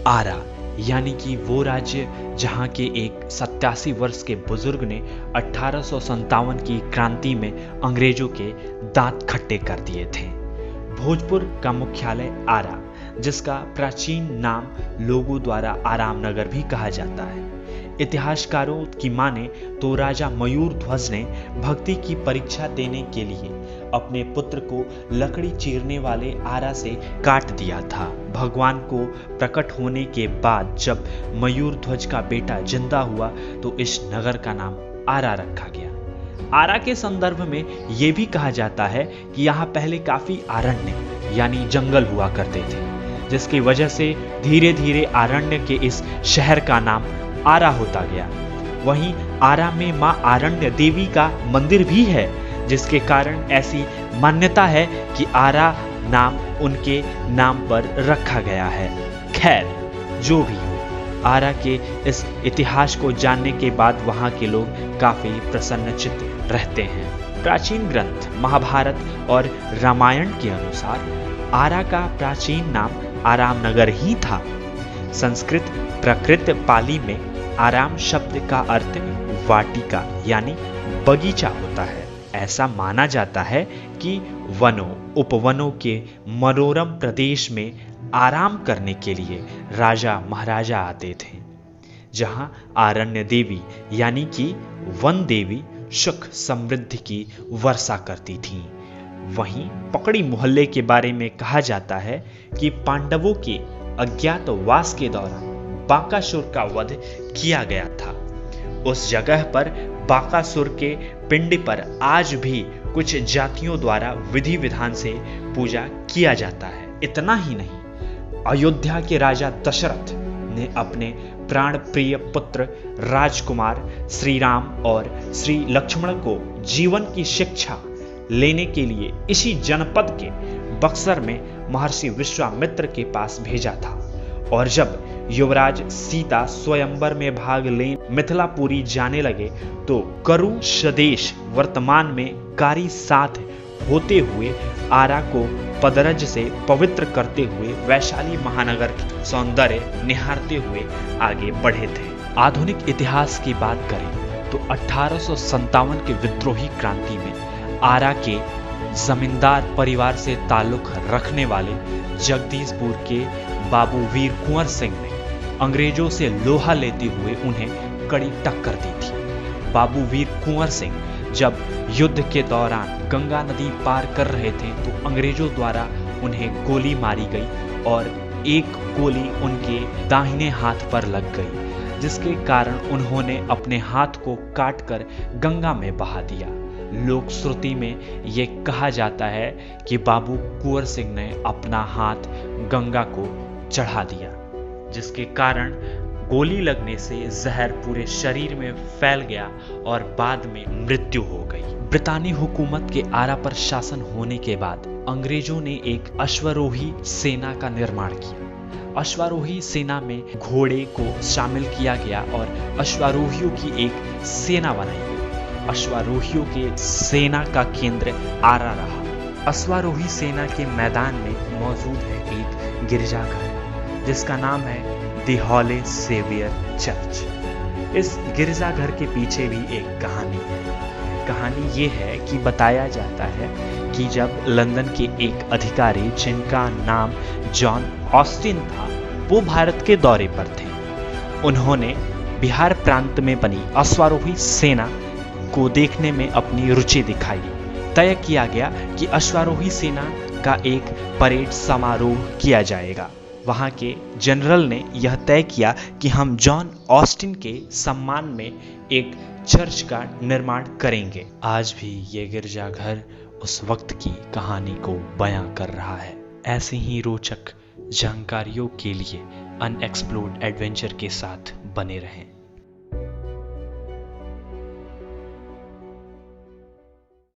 आरा यानी कि वो राज्य जहां के एक 87 वर्ष के बुजुर्ग ने 1857 की क्रांति में अंग्रेजों के दांत खट्टे कर दिए थे। भोजपुर का मुख्यालय आरा, जिसका प्राचीन नाम लोगों द्वारा आराम नगर भी कहा जाता है। इतिहासकारों की माने तो राजा मयूर ध्वज ने भक्ति की परीक्षा देने के लिए अपने पुत्र को लकड़ी चीरने वाले आरा से काट दिया था। भगवान को प्रकट होने के बाद जब मयूर ध्वज का बेटा जिंदा हुआ तो इस नगर का नाम आरा रखा गया। आरा के संदर्भ में यह भी कहा जाता है कि यहाँ पहले काफी अरण्य यानी जंगल हुआ करते थे, जिसकी वजह से धीरे धीरे अरण्य के इस शहर का नाम आरा होता गया। वहीं आरा में मां आरण्य देवी का मंदिर भी है, जिसके कारण ऐसी मान्यता है कि आरा नाम उनके नाम पर रखा गया है। खैर जो भी हो, आरा के इस इतिहास को जानने के बाद वहां के लोग काफी प्रसन्नचित्त रहते हैं। प्राचीन ग्रंथ महाभारत और रामायण के अनुसार आरा का प्राचीन नाम आराम नगर ही था। संस्कृत प्राकृत पाली में आराम शब्द का अर्थ वाटिका यानी बगीचा होता है। ऐसा माना जाता है कि वनों उपवनों के मनोरम प्रदेश में आराम करने के लिए राजा महाराजा आते थे, जहां आरण्य देवी यानी कि वन देवी सुख समृद्धि की वर्षा करती थीं। वहीं पकड़ी मोहल्ले के बारे में कहा जाता है कि पांडवों के अज्ञातवास के दौरान बाकासुर का वध किया गया था। उस जगह पर बाकासुर के पिंड पर आज भी कुछ जातियों द्वारा विधि विधान से पूजा किया जाता है। इतना ही नहीं, अयोध्या के राजा दशरथ ने अपने प्राण प्रिय पुत्र राजकुमार श्री राम और श्री लक्ष्मण को जीवन की शिक्षा लेने के लिए इसी जनपद के बक्सर में महर्षि विश्वामित्र के पास भेजा था। और जब युवराज सीता स्वयंवर में भाग ले मिथिलापुरी जाने लगे तो करु सदेश वर्तमान में कारी साथ होते हुए आरा को पदरज से पवित्र करते हुए वैशाली महानगर की सौंदर्य निहारते हुए आगे बढ़े थे। आधुनिक इतिहास की बात करें तो 1857 के विद्रोही क्रांति में आरा के जमींदार परिवार से ताल्लुक रखने वाले जगदीशपुर के बाबू वीर कुंवर सिंह ने अंग्रेजों से लोहा लेते हुए उन्हें कड़ी टक्कर दी थी। बाबू वीर कुंवर सिंह जब युद्ध के दौरान गंगा नदी पार कर रहे थे तो अंग्रेजों द्वारा उन्हें गोली मारी गई और एक गोली उनके दाहिने हाथ पर लग गई, जिसके कारण उन्होंने अपने हाथ को काटकर गंगा में बहा दिया। लोक श्रुति में ये कहा जाता है कि बाबू कुंवर सिंह ने अपना हाथ गंगा को चढ़ा दिया, जिसके कारण गोली लगने से जहर पूरे शरीर में फैल गया और बाद में मृत्यु हो गई। ब्रितानी हुकूमत के आरा पर शासन होने के बाद अंग्रेजों ने एक अश्वारोही सेना का निर्माण किया। अश्वारोही सेना में घोड़े को शामिल किया गया और अश्वारोहियों की एक सेना बनाई गई। अश्वारोहियों के सेना का केंद्र आरा रहा। अश्वारोही सेना के मैदान में मौजूद है एक गिरजाघर, जिसका नाम है द हॉली सेवियर चर्च। इस गिरजाघर के पीछे भी एक कहानी है। कहानी ये है कि बताया जाता है कि जब लंदन के एक अधिकारी जिनका नाम जॉन ऑस्टिन था, वो भारत के दौरे पर थे। उन्होंने बिहार प्रांत में बनी अश्वारोही सेना को देखने में अपनी रुचि दिखाई। तय किया गया कि अश्वारोही सेना का एक परेड समारोह किया जाएगा। वहां के जनरल ने यह तय किया कि हम जॉन ऑस्टिन के सम्मान में एक चर्च का निर्माण करेंगे। आज भी ये गिरजाघर उस वक्त की कहानी को बयां कर रहा है। ऐसे ही रोचक जानकारियों के लिए अनएक्सप्लोर्ड एडवेंचर के साथ बने रहें।